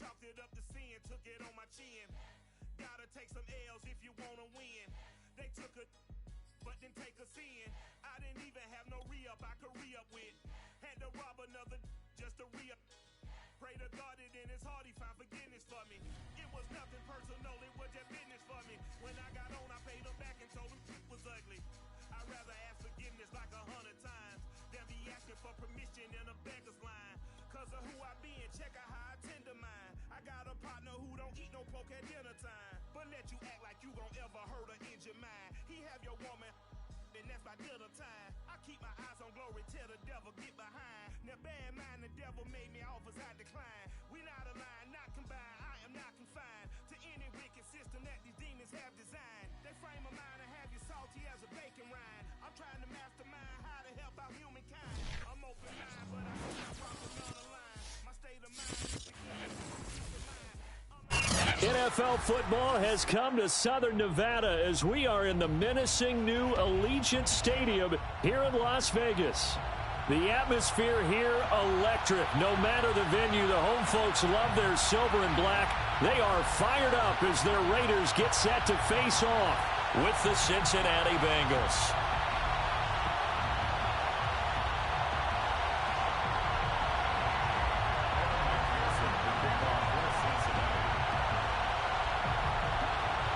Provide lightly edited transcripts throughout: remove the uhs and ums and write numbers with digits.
Chalked it up to sin, took it on my chin. Gotta take some L's if you wanna win. They took a but didn't take us in. I didn't even have no re-up I could re-up with. Had to rob another just to re-up. Pray to God that in his heart he found forgiveness for me. It was nothing personal, it was just business for me. When I got on, I paid him back and told him it was ugly. I'd rather ask forgiveness like 100 times than be asking for permission in a beggar's line. Cause of who I be and check out how I tend to mine. I got a partner who don't eat no pork at dinner time, but let you act like you gon' ever hurt or injure mine. He have your woman, and that's by dinner time. I keep my eyes on glory till the devil get behind. Now bear in mind the devil made me offers I decline. We not aligned, not combined, I am not confined to any wicked system that these demons have designed. They frame a mind and have you salty as a bacon rind. I'm trying to mastermind how to help out humankind. I'm open mind, but I'm not proper on the line. My state of mind is the NFL football has come to Southern Nevada as we are in the menacing new Allegiant Stadium here in Las Vegas. The atmosphere here electric. No matter the venue, the home folks love their silver and black. They are fired up as their Raiders get set to face off with the Cincinnati Bengals.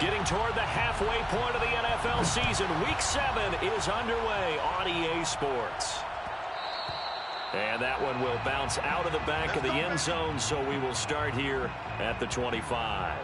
Getting toward the halfway point of the NFL season, Week 7 is underway on EA Sports. And that one will bounce out of the back of the end zone, so we will start here at the 25.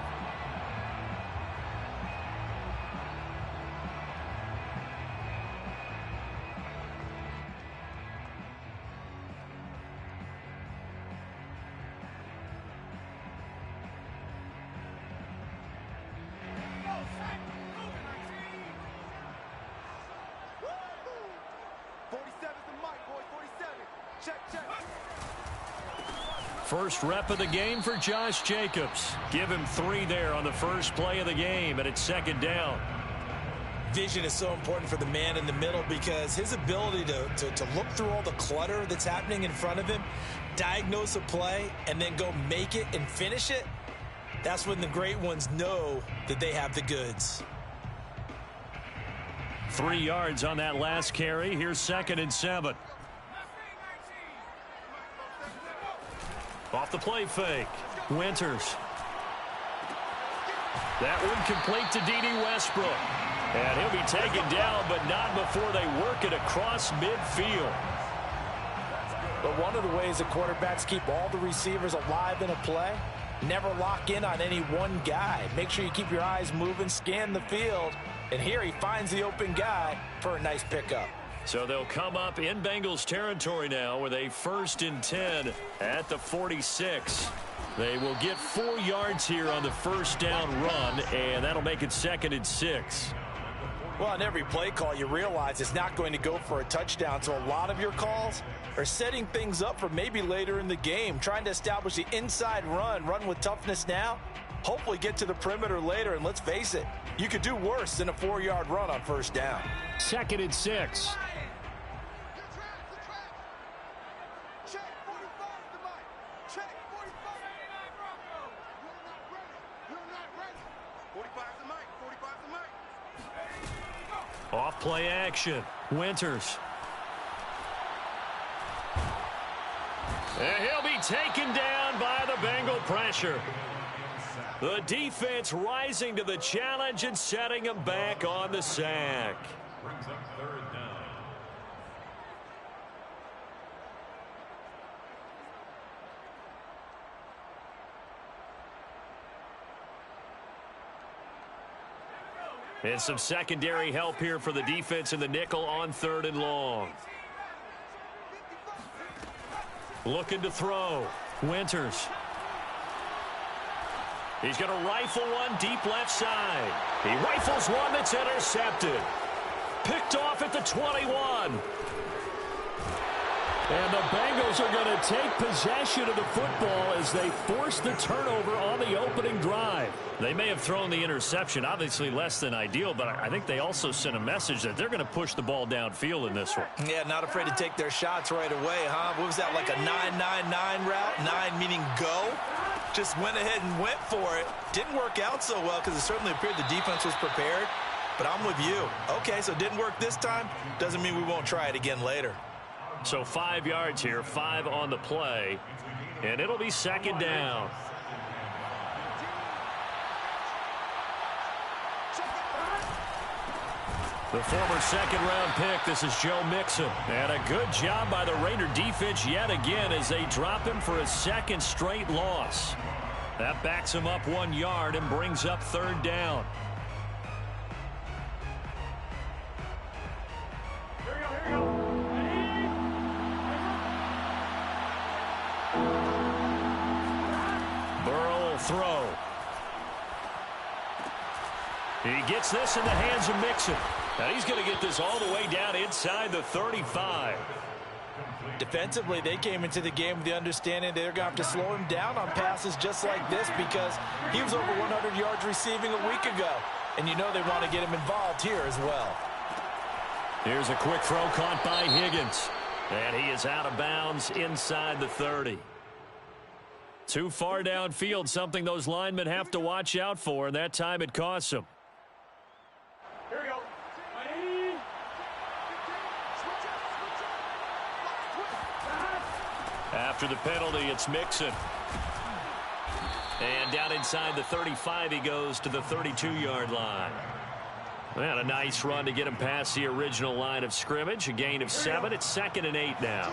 First rep of the game for Josh Jacobs. Give him 3 there on the first play of the game, and it's second down. Vision is so important for the man in the middle because his ability to look through all the clutter that's happening in front of him, diagnose a play, and then go make it and finish it, that's when the great ones know that they have the goods. 3 yards on that last carry. Here's 2nd and 7. Off the play fake. Winters. That one complete to D.D. Westbrook. And he'll be taken down, but not before they work it across midfield. But one of the ways that quarterbacks keep all the receivers alive in a play, never lock in on any one guy. Make sure you keep your eyes moving, scan the field. And here he finds the open guy for a nice pickup. So they'll come up in Bengals territory now with a 1st and 10 at the 46. They will get 4 yards here on the first down run, and that'll make it 2nd and 6. Well, on every play call, you realize it's not going to go for a touchdown. So a lot of your calls are setting things up for maybe later in the game, trying to establish the inside run with toughness now, hopefully get to the perimeter later. And let's face it, you could do worse than a 4-yard run on first down. 2nd and 6. Off play action. Winters. And he'll be taken down by the Bengal pressure. The defense rising to the challenge and setting him back on the sack. Brings up 3rd down. And some secondary help here for the defense in the nickel on 3rd and long. Looking to throw. Winters. He's going to rifle one deep left side. He rifles one that's intercepted. Picked off at the 21. And the Bengals are going to take possession of the football as they force the turnover on the opening drive. They may have thrown the interception, obviously less than ideal, but I think they also sent a message that they're going to push the ball downfield in this one. Yeah, not afraid to take their shots right away, huh? What was that, like a 9-9-9 route? 9 meaning go? just went ahead and went for it. Didn't work out so well because it certainly appeared the defense was prepared. But I'm with you. Okay, so it didn't work this time. Doesn't mean we won't try it again later. So 5 yards here, 5 on the play, and it'll be second down. The former second-round pick, this is Joe Mixon. And a good job by the Raider defense yet again as they drop him for a second straight loss. That backs him up 1 yard and brings up third down. Burrow will throw. He gets this in the hands of Mixon. Now he's going to get this all the way down inside the 35. Defensively, they came into the game with the understanding they're going to have to slow him down on passes just like this because he was over 100 yards receiving a week ago. And you know they want to get him involved here as well. Here's a quick throw caught by Higgins. And he is out of bounds inside the 30. Too far downfield, something those linemen have to watch out for, and that time it costs them. Here we go. After the penalty, it's Mixon. And down inside the 35, he goes to the 32-yard line. And a nice run to get him past the original line of scrimmage. A gain of 7. It's 2nd and 8 now.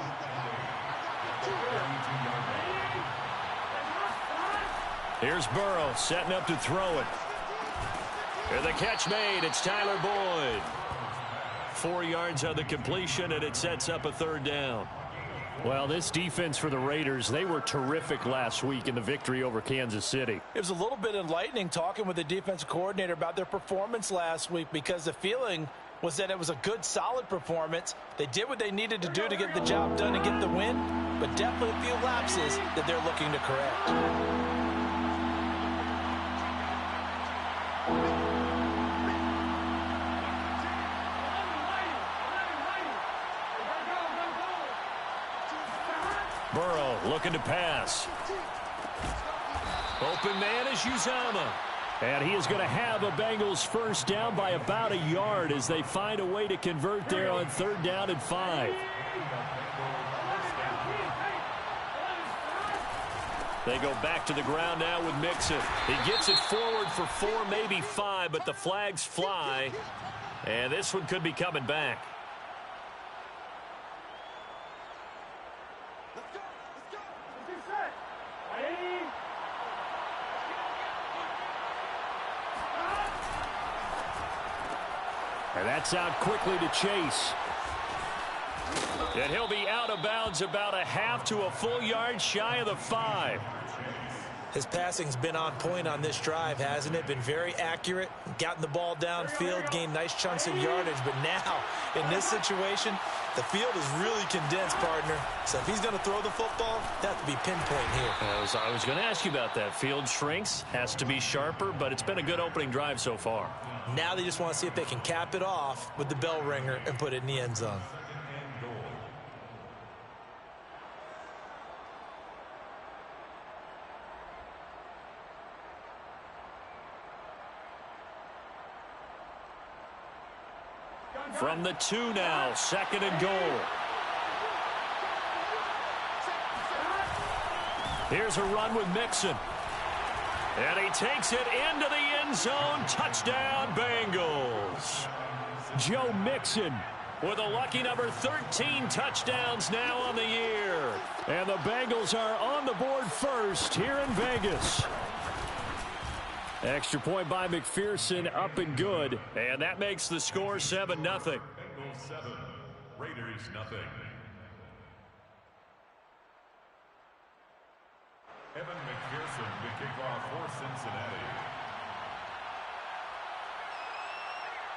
Here's Burrow setting up to throw it. And the catch made. It's Tyler Boyd. 4 yards on the completion, and it sets up a third down. Well, this defense for the Raiders, they were terrific last week in the victory over Kansas City. It was a little bit enlightening talking with the defensive coordinator about their performance last week because the feeling was that it was a good, solid performance. They did what they needed to do to get the job done and get the win, but definitely a few lapses that they're looking to correct. Burrow looking to pass. Open man is Uzama. And he is going to have a Bengals first down by about a yard as they find a way to convert there on 3rd down and 5. They go back to the ground now with Mixon. He gets it forward for 4, maybe 5, but the flags fly. And this one could be coming back. And that's out quickly to Chase. And he'll be out of bounds about a half to a full yard shy of the 5. His passing's been on point on this drive, hasn't it? Been very accurate, gotten the ball downfield, gained nice chunks of yardage. But now, in this situation, the field is really condensed, partner. So if he's going to throw the football, that has to be pinpoint here. I was going to ask you about that. Field shrinks, has to be sharper, but it's been a good opening drive so far. Now they just want to see if they can cap it off with the bell ringer and put it in the end zone. From the 2 now, 2nd and goal. Here's a run with Mixon. And he takes it into the end zone. Touchdown, Bengals. Joe Mixon with a lucky number 13 touchdowns now on the year. And the Bengals are on the board first here in Vegas. Extra point by McPherson, up and good. And that makes the score 7-0. Bengals 7, Raiders 0. Evan McPherson to kick off for Cincinnati.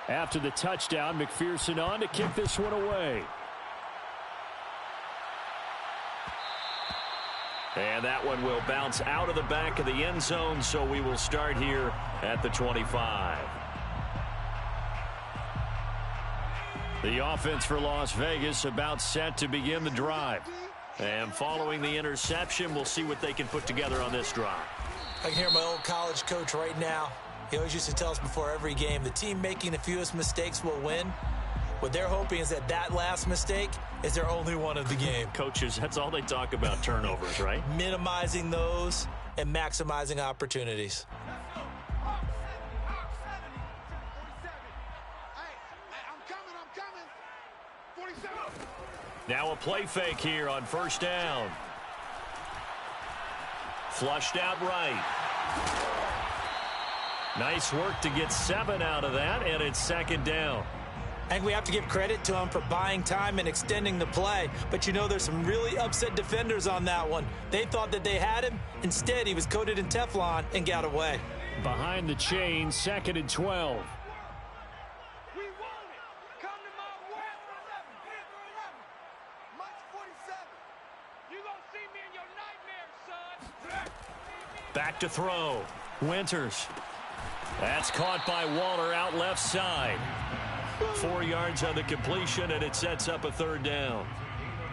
After the touchdown, McPherson on to kick this one away. And that one will bounce out of the back of the end zone, so we will start here at the 25. The offense for Las Vegas about set to begin the drive. And following the interception, we'll see what they can put together on this drive. I can hear my old college coach right now. He always used to tell us before every game, the team making the fewest mistakes will win. What they're hoping is that that last mistake is their only one of the game. Coaches, that's all they talk about, turnovers, right? Minimizing those and maximizing opportunities. Now a play fake here on first down. Flushed out right. Nice work to get 7 out of that, and it's second down. I think we have to give credit to him for buying time and extending the play. But, you know, there's some really upset defenders on that one. They thought that they had him. Instead, he was coated in Teflon and got away. Behind the chain, 2nd and 12. Back to throw. Winters. That's caught by Waller out left side. 4 yards on the completion, and it sets up a third down.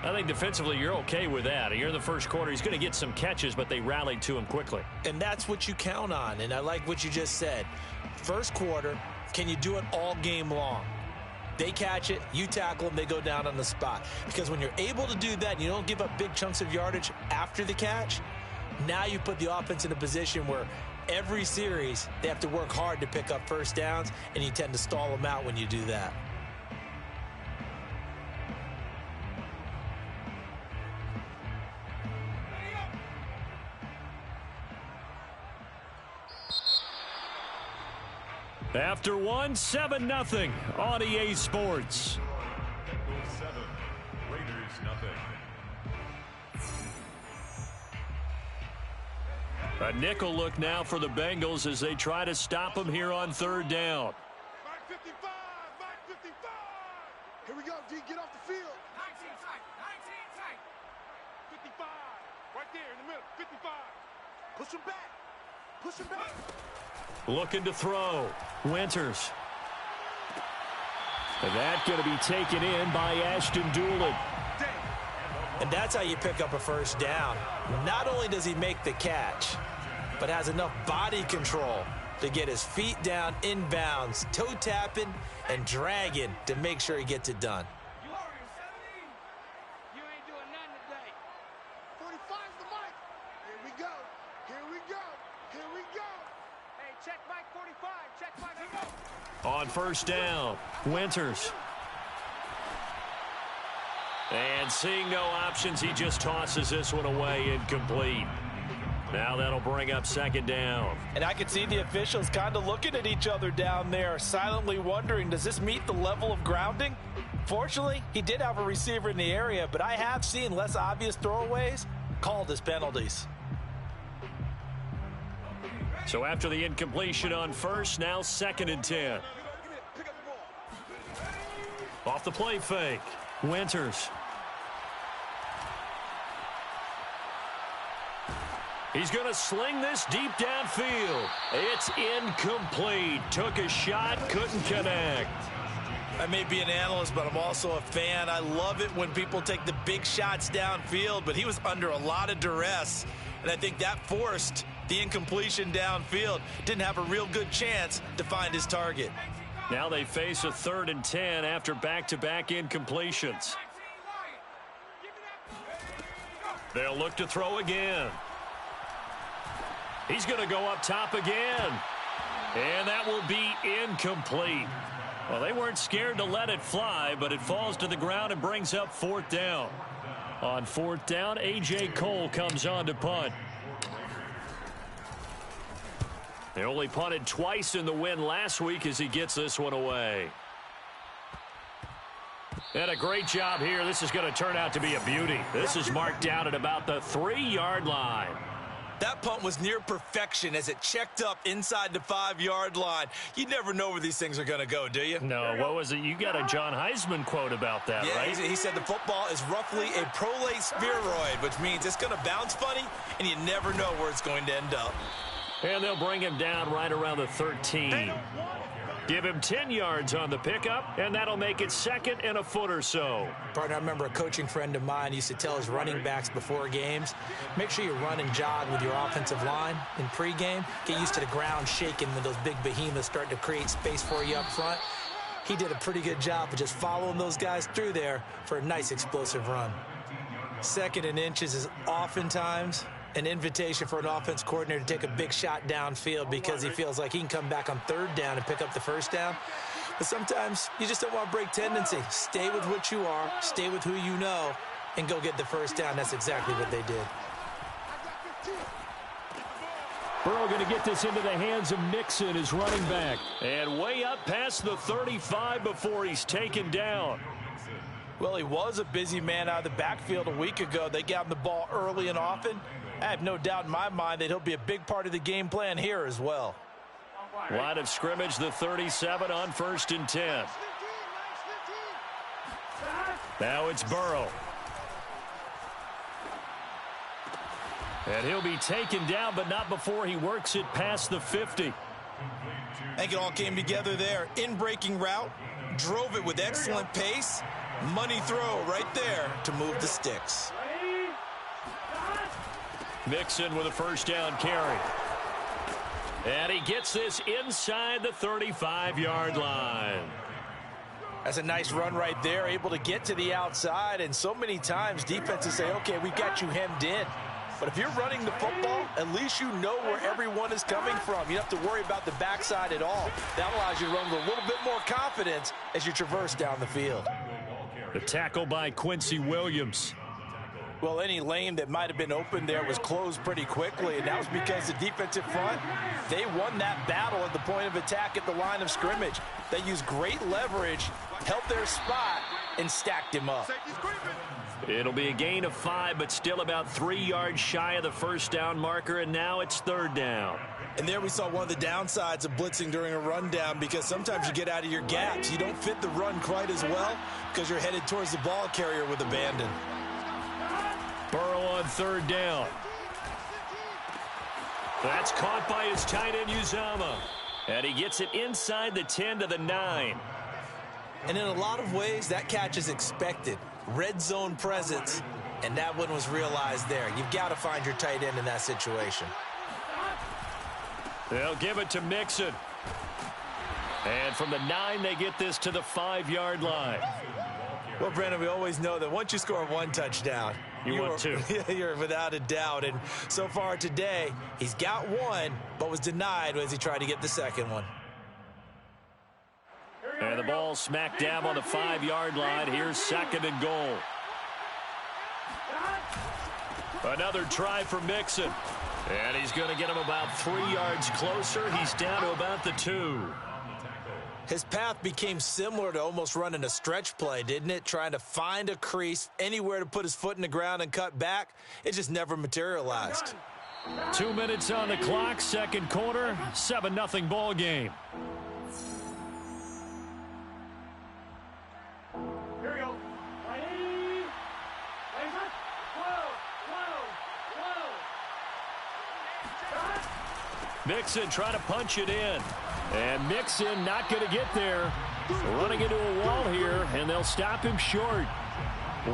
I think defensively you're okay with that. You're in the first quarter. He's going to get some catches, but they rallied to him quickly. And that's what you count on, and I like what you just said. First quarter, can you do it all game long? They catch it, you tackle them, they go down on the spot. Because when you're able to do that and you don't give up big chunks of yardage after the catch, now you put the offense in a position where every series they have to work hard to pick up first downs, and you tend to stall them out when you do that. After 1, 7-0 on EA Sports. Bengals 7, Raiders nothing. A nickel look now for the Bengals as they try to stop him here on third down. Mark 55, Mark 55. Here we go, D, get off the field. 19 tight, 19 tight. 55, right there in the middle, 55. Push him back, push him back. Looking to throw. Winters. And that's going to be taken in by Ashton Doolin. And that's how you pick up a first down. Not only does he make the catch, but has enough body control to get his feet down inbounds, toe tapping and dragging to make sure he gets it done. You already 17. You ain't doing nothing today. 45's the mic. Here we go. Here we go. Here we go. Hey, check mic 45. Check mic. Here we go. On first down, Winters. And seeing no options, he just tosses this one away, incomplete. Now that'll bring up second down. And I can see the officials kind of looking at each other down there, silently wondering, does this meet the level of grounding? Fortunately, he did have a receiver in the area, but I have seen less obvious throwaways called as penalties. So after the incompletion on first, now 2nd and 10. Off the play fake, Winters. He's going to sling this deep downfield. It's incomplete. Took a shot, couldn't connect. I may be an analyst, but I'm also a fan. I love it when people take the big shots downfield, but he was under a lot of duress, and I think that forced the incompletion downfield. Didn't have a real good chance to find his target. Now they face a 3rd and 10 after back-to-back incompletions. They'll look to throw again. He's going to go up top again. And that will be incomplete. Well, they weren't scared to let it fly, but it falls to the ground and brings up 4th down. On 4th down, A.J. Cole comes on to punt. They only punted twice in the win last week as he gets this one away. And a great job here. This is going to turn out to be a beauty. This is marked down at about the 3-yard line. That punt was near perfection as it checked up inside the 5-yard line. You never know where these things are going to go, do you? No, what was it? You got a John Heisman quote about that, yeah, right? He said the football is roughly a prolate spheroid, which means it's going to bounce funny, and you never know where it's going to end up. And they'll bring him down right around the 13. Give him 10 yards on the pickup, and that'll make it 2nd and a foot or so. Partner, I remember a coaching friend of mine used to tell his running backs before games, make sure you run and jog with your offensive line in pregame. Get used to the ground shaking when those big behemoths start to create space for you up front. He did a pretty good job of just following those guys through there for a nice explosive run. 2nd and inches is oftentimes an invitation for an offense coordinator to take a big shot downfield because he feels like he can come back on 3rd down and pick up the 1st down. But sometimes you just don't want to break tendency. Stay with what you are, stay with who you know, and go get the 1st down. That's exactly what they did. Burrow going to get this into the hands of Mixon, his running back. And way up past the 35 before he's taken down. Well, he was a busy man out of the backfield a week ago. They got him the ball early and often. I have no doubt in my mind that he'll be a big part of the game plan here as well. Line of scrimmage, the 37 on 1st and 10. Now it's Burrow. And he'll be taken down, but not before he works it past the 50. I think it all came together there. In-breaking route, drove it with excellent pace. Money throw right there to move the sticks. Mixon with a 1st down carry. And he gets this inside the 35-yard line. That's a nice run right there, able to get to the outside. And so many times defenses say, okay, we've got you hemmed in. But if you're running the football, at least you know where everyone is coming from. You don't have to worry about the backside at all. That allows you to run with a little bit more confidence as you traverse down the field. The tackle by Quincy Williams. Well, any lane that might have been open there was closed pretty quickly, and that was because the defensive front, they won that battle at the point of attack at the line of scrimmage. They used great leverage, held their spot, and stacked him up. It'll be a gain of 5, but still about 3 yards shy of the 1st down marker, and now it's 3rd down. And there we saw one of the downsides of blitzing during a rundown, because sometimes you get out of your gaps. You don't fit the run quite as well because you're headed towards the ball carrier with abandon. Burrow on 3rd down. That's caught by his tight end, Uzama. And he gets it inside the 10 to the 9. And in a lot of ways, that catch is expected. Red zone presence, and that one was realized there. You've got to find your tight end in that situation. They'll give it to Mixon. And from the 9, they get this to the 5-yard line. Well, Brandon, we always know that once you score 1 touchdown, you want 2. You're without a doubt. And so far today, he's got 1, but was denied as he tried to get the 2nd one. And the ball smack dab on the 5-yard line. Here's 2nd and goal. Another try for Mixon. And he's going to get him about 3 yards closer. He's down to about the 2. His path became similar to almost running a stretch play, didn't it? Trying to find a crease, anywhere to put his foot in the ground and cut back. It just never materialized. 2 minutes on the clock, 2nd quarter, 7-0 ball game. Here we go. Mixon trying to punch it in. And Mixon not going to get there. Running into a wall here, and they'll stop him short.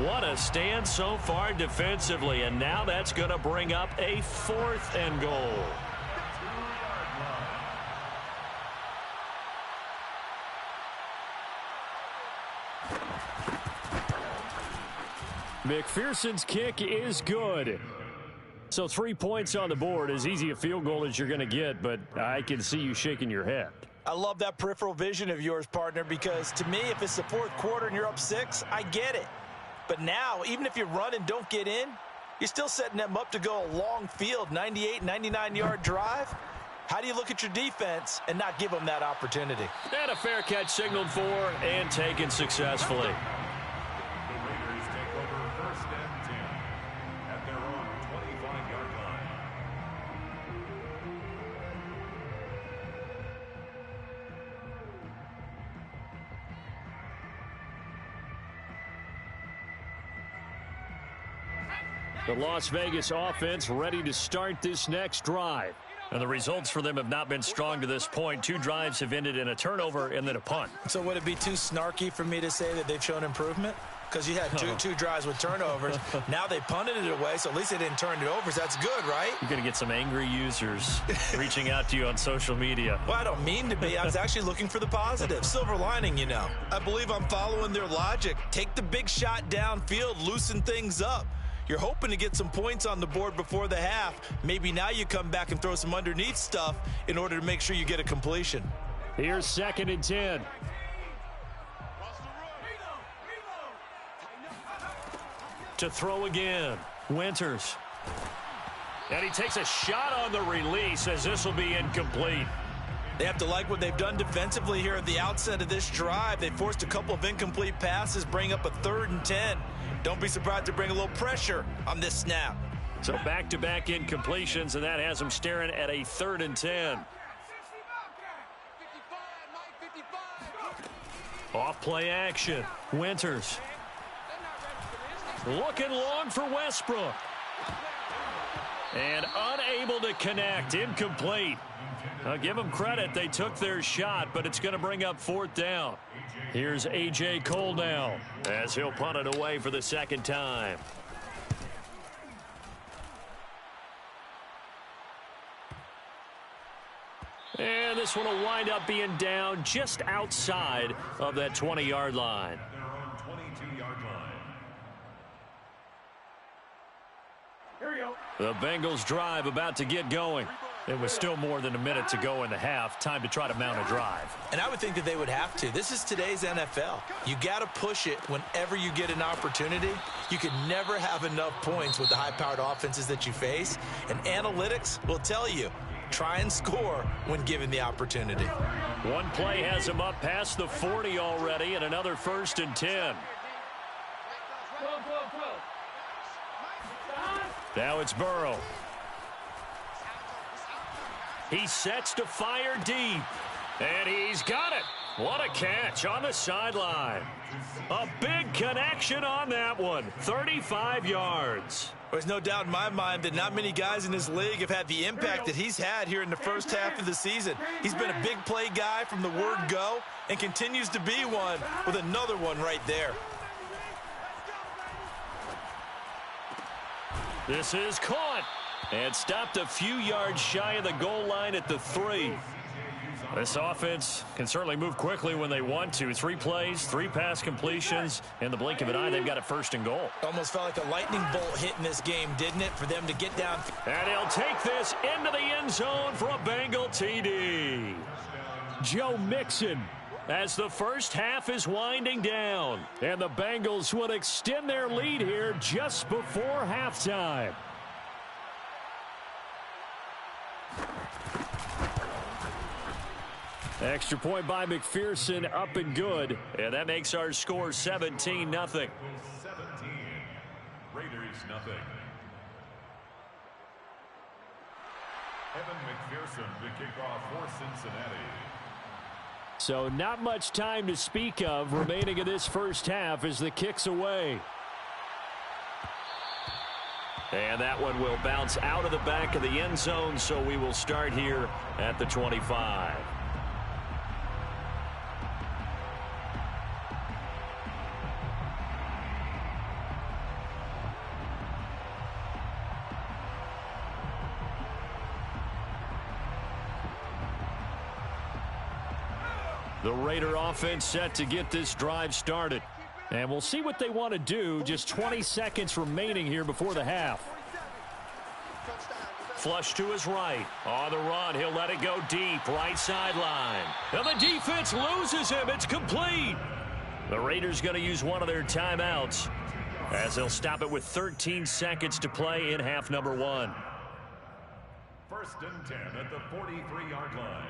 What a stand so far defensively, and now that's going to bring up a 4th and goal. McPherson's kick is good. So 3 points on the board, as easy a field goal as you're going to get, but I can see you shaking your head. I love that peripheral vision of yours, partner, because to me, if it's the 4th quarter and you're up 6, I get it. But now, even if you run and don't get in, you're still setting them up to go a long field, 98, 99-yard drive. How do you look at your defense and not give them that opportunity? And a fair catch signaled for and taken successfully. The Las Vegas offense ready to start this next drive. And the results for them have not been strong to this point. 2 drives have ended in a turnover and then a punt. So would it be too snarky for me to say that they've shown improvement? Because you had two drives with turnovers. Now they punted it away, so at least they didn't turn it over. So that's good, right? You're going to get some angry users reaching out to you on social media. Well, I don't mean to be. I was actually looking for the positive. Silver lining, you know. I believe I'm following their logic. Take the big shot downfield, loosen things up. You're hoping to get some points on the board before the half. Maybe now you come back and throw some underneath stuff in order to make sure you get a completion. Here's 2nd and 10. To throw again, Winters. And he takes a shot on the release as this will be incomplete. They have to like what they've done defensively here at the outset of this drive. They forced a couple of incomplete passes, bring up a 3rd and 10. Don't be surprised to bring a little pressure on this snap. So back-to-back incompletions, and that has them staring at a 3rd and 10. Off play action, Winters. Looking long for Westbrook. And unable to connect. Incomplete. I'll give them credit. They took their shot, but it's going to bring up 4th down. Here's A.J. Cole now as he'll punt it away for the 2nd time. And this one will wind up being down just outside of that 20-yard line. Their own 22-yard line. The Bengals drive about to get going. It was still more than a minute to go in the half. Time to try to mount a drive. And I would think that they would have to. This is today's NFL. You got to push it whenever you get an opportunity. You can never have enough points with the high-powered offenses that you face. And analytics will tell you, try and score when given the opportunity. One play has him up past the 40 already, and another 1st and 10. Now it's Burrow. He sets to fire deep. And he's got it. What a catch on the sideline. A big connection on that one. 35 yards. There's no doubt in my mind that not many guys in this league have had the impact that he's had here in the first half of the season. He's been a big play guy from the word go and continues to be one with another one right there. This is caught and stopped a few yards shy of the goal line at the 3. This offense can certainly move quickly when they want to. 3 plays, 3 pass completions. In the blink of an eye, they've got it 1st and goal. Almost felt like a lightning bolt hit in this game, didn't it, for them to get down. And he'll take this into the end zone for a Bengal TD. Joe Mixon as the first half is winding down. And the Bengals will extend their lead here just before halftime. Extra point by McPherson, up and good. And that makes our score 17-0. 17. Raiders nothing. Evan McPherson to kick off for Cincinnati. So not much time to speak of remaining in this first half as the kick's away. And that one will bounce out of the back of the end zone, so we will start here at the 25. The Raider offense set to get this drive started. And we'll see what they want to do. Just 20 seconds remaining here before the half. Flush to his right. On the run, he'll let it go deep. Right sideline. And the defense loses him. It's complete. The Raiders going to use one of their timeouts as they'll stop it with 13 seconds to play in half number 1. 1st and 10 at the 43-yard line.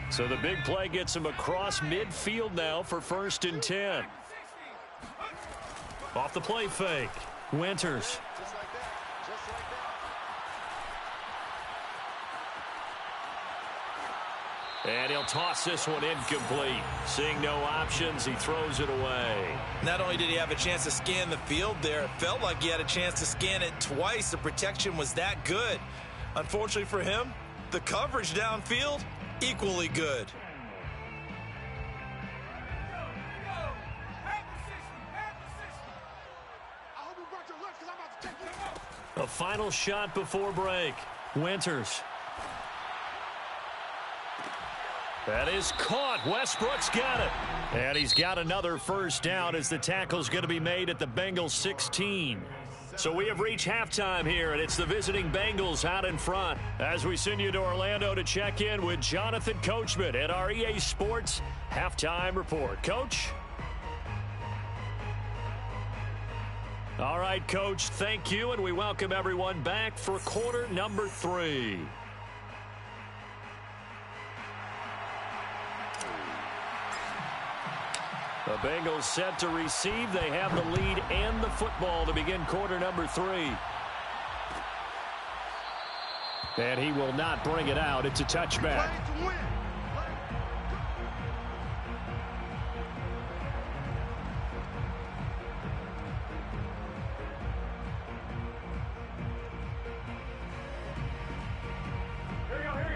So the big play gets him across midfield now for 1st and 10. Off the play fake. Winters. And he'll toss this one incomplete. Seeing no options, he throws it away. Not only did he have a chance to scan the field there, it felt like he had a chance to scan it twice. The protection was that good. Unfortunately for him, the coverage downfield, equally good. A final shot before break. Winters. That is caught. Westbrook's got it. And he's got another first down as the tackle's going to be made at the Bengals 16. So we have reached halftime here, and it's the visiting Bengals out in front. As we send you to Orlando to check in with Jonathan Coachman at our EA Sports Halftime Report. Coach? All right, Coach, thank you, and we welcome everyone back for quarter number 3. The Bengals set to receive. They have the lead and the football to begin quarter number 3. And he will not bring it out. It's a touchback.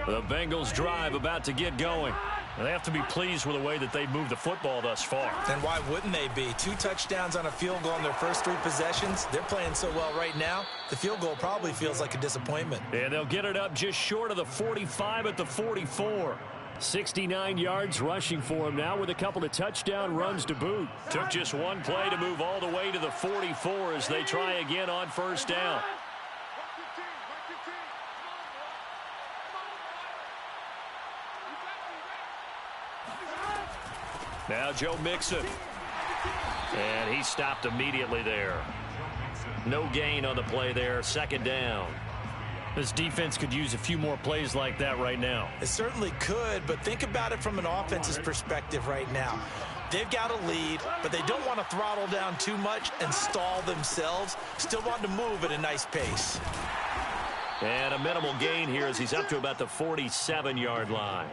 The Bengals drive about to get going. They have to be pleased with the way that they've moved the football thus far. And why wouldn't they be? 2 touchdowns on a field goal in their first 3 possessions. They're playing so well right now, the field goal probably feels like a disappointment. And they'll get it up just short of the 45 at the 44. 69 yards rushing for him now with a couple of touchdown runs to boot. Took just one play to move all the way to the 44 as they try again on first down. Now Joe Mixon. And he stopped immediately there. No gain on the play there. Second down. This defense could use a few more plays like that right now. It certainly could, but think about it from an offense's perspective right now. They've got a lead, but they don't want to throttle down too much and stall themselves. Still want to move at a nice pace. And a minimal gain here as he's up to about the 47-yard line.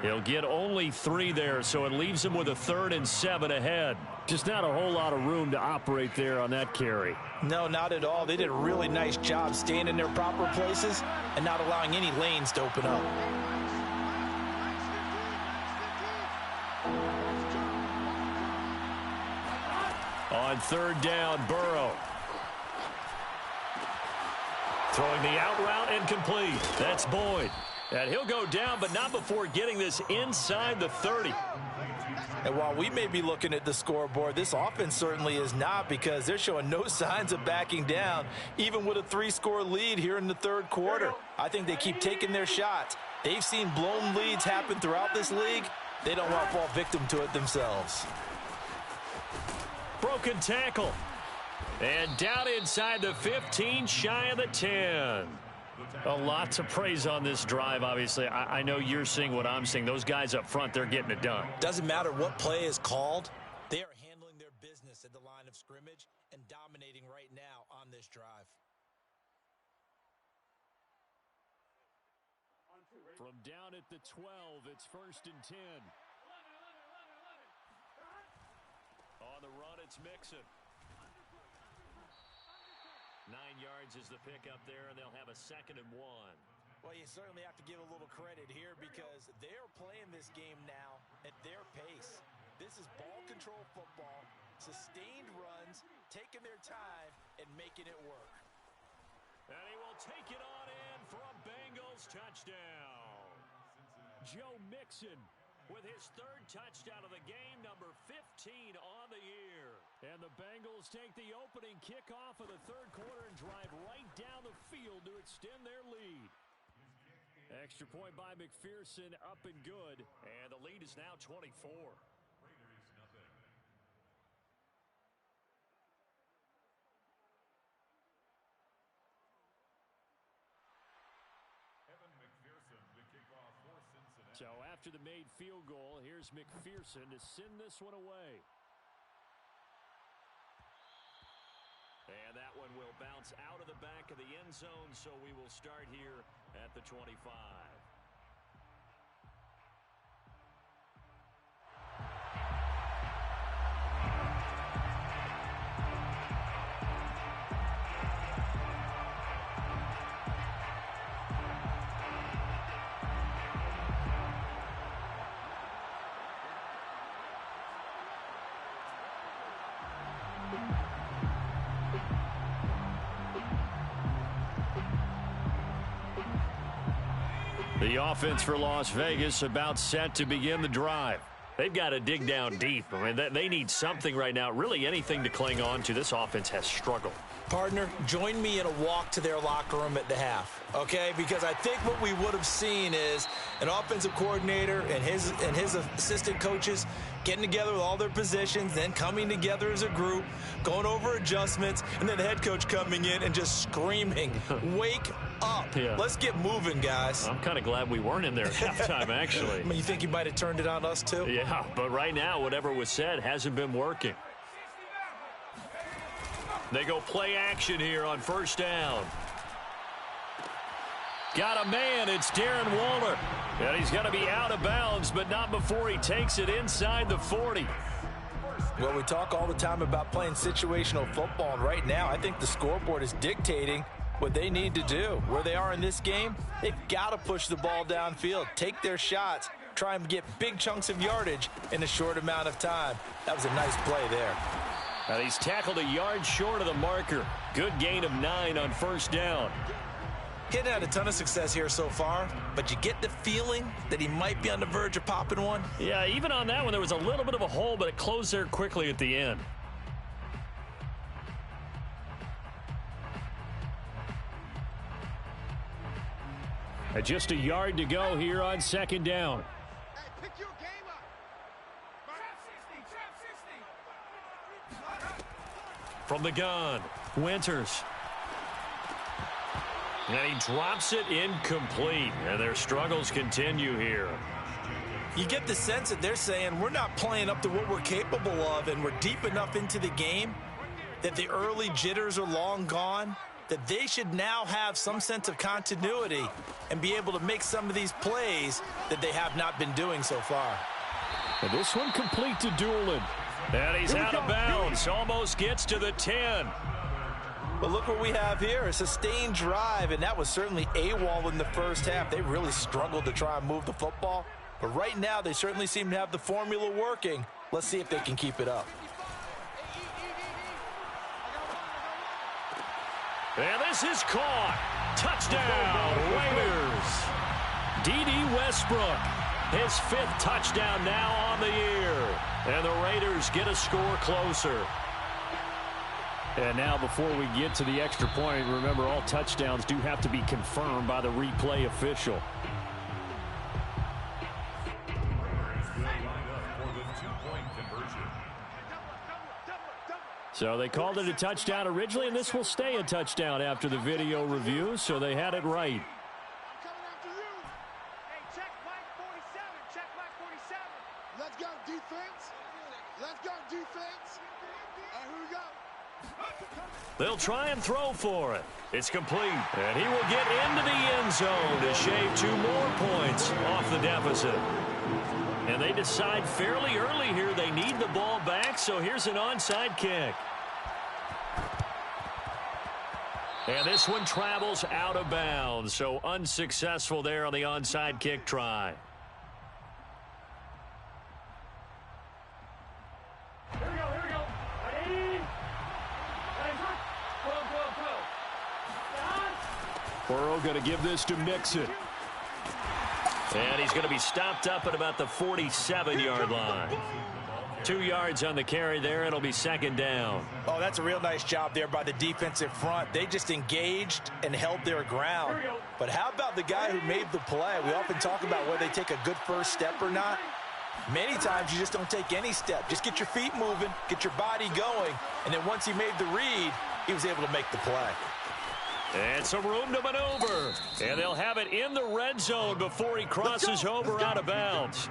He'll get only 3 there, so it leaves him with a 3rd and 7 ahead. Just not a whole lot of room to operate there on that carry. No, not at all. They did a really nice job staying in their proper places and not allowing any lanes to open up. On 3rd down, Burrow. Throwing the out route incomplete. That's Boyd. And he'll go down, but not before getting this inside the 30. And while we may be looking at the scoreboard, this offense certainly is not, because they're showing no signs of backing down, even with a 3-score lead here in the 3rd quarter. I think they keep taking their shots. They've seen blown leads happen throughout this league. They don't want to fall victim to it themselves. Broken tackle. And down inside the 15, shy of the 10. A lot to praise on this drive, obviously. I know you're seeing what I'm seeing. Those guys up front, they're getting it done. Doesn't matter what play is called. They are handling their business at the line of scrimmage and dominating right now on this drive. From down at the 12, it's 1st and 10. On the run, it's Mixon. 9 yards is the pickup there, and they'll have a 2nd and 1. Well, you certainly have to give a little credit here because they're playing this game now at their pace. This is ball control football, sustained runs, taking their time, and making it work. And he will take it on in for a Bengals touchdown. Joe Mixon with his 3rd touchdown of the game, number 15 on the year. And the Bengals take the opening kickoff of the 3rd quarter and drive right down the field to extend their lead. Extra point by McPherson, up and good. And the lead is now 24. So after the made field goal, here's McPherson to send this one away. And that one will bounce out of the back of the end zone, so we will start here at the 25. The offense for Las Vegas about set to begin the drive. They've got to dig down deep. I mean, they need something right now, really anything to cling on to. This offense has struggled. Partner, join me in a walk to their locker room at the half, okay? Because I think what we would have seen is an offensive coordinator and his assistant coaches getting together with all their positions, then coming together as a group, going over adjustments, and then the head coach coming in and just screaming, wake up. Yeah. Let's get moving, guys. I'm kind of glad we weren't in there at halftime, actually. I mean, you think he might have turned it on us, too? Yeah, but right now, whatever was said hasn't been working. They go play action here on first down. Got a man. It's Darren Waller. And he's going to be out of bounds, but not before he takes it inside the 40. Well, we talk all the time about playing situational football, and right now I think the scoreboard is dictating what they need to do. Where they are in this game, they've got to push the ball downfield, take their shots, try and get big chunks of yardage in a short amount of time. That was a nice play there. And he's tackled a yard short of the marker. Good gain of 9 on first down. He hadn't had a ton of success here so far, but you get the feeling that he might be on the verge of popping one. Yeah, even on that one, there was a little bit of a hole, but it closed there quickly at the end. Just a yard to go here on second down. Hey, pick your game up. From the gun, Winters. And he drops it incomplete. And their struggles continue here. You get the sense that they're saying we're not playing up to what we're capable of, and we're deep enough into the game that the early jitters are long gone, that they should now have some sense of continuity and be able to make some of these plays that they have not been doing so far. And this one complete to Doolin. And he's out of bounds. Almost gets to the 10. But look what we have here, a sustained drive, and that was certainly AWOL in the first half. They really struggled to try and move the football. But right now, they certainly seem to have the formula working. Let's see if they can keep it up. And this is caught. Touchdown, Raiders. D.D. Westbrook, his 5th touchdown now on the year. And the Raiders get a score closer. And now before we get to the extra point, remember all touchdowns do have to be confirmed by the replay official. So they called it a touchdown originally, and this will stay a touchdown after the video review, so they had it right. Let's go, defense. Let's go, defense. All right, here we go. They'll try and throw for it. It's complete, and he will get into the end zone to shave 2 more points off the deficit. And they decide fairly early here they need the ball back, so here's an onside kick. And this one travels out of bounds, so unsuccessful there on the onside kick try. Here we go. Ready? Burrow going to give this to Mixon. And he's going to be stopped up at about the 47-yard line. 2 yards on the carry there. It'll be second down. Oh, that's a real nice job there by the defensive front. They just engaged and held their ground. But how about the guy who made the play? We often talk about whether they take a good first step or not. Many times you just don't take any step. Just get your feet moving, get your body going, and then once he made the read, he was able to make the play. And some room to maneuver. And they'll have it in the red zone before he crosses over out of bounds.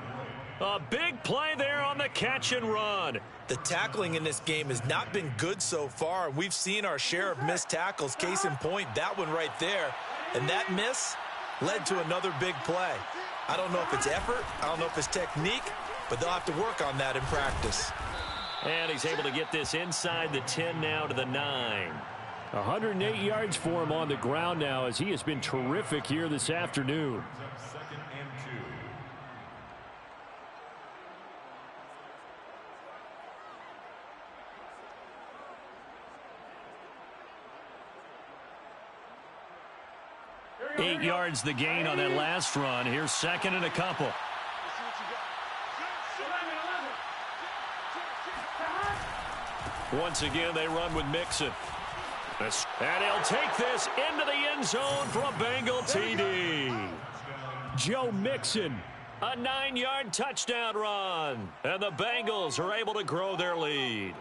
A big play there on the catch and run. The tackling in this game has not been good so far. We've seen our share of missed tackles. Case in point, that one right there. And that miss led to another big play. I don't know if it's effort. I don't know if it's technique. But they'll have to work on that in practice. And he's able to get this inside the 10 now to the 9. 108 yards for him on the ground now as he has been terrific here this afternoon. 8 yards the gain on that last run. Here's second and a couple. Once again, they run with Mixon. And he'll take this into the end zone for a Bengal TD. Joe Mixon, a 9-yard touchdown run. And the Bengals are able to grow their lead.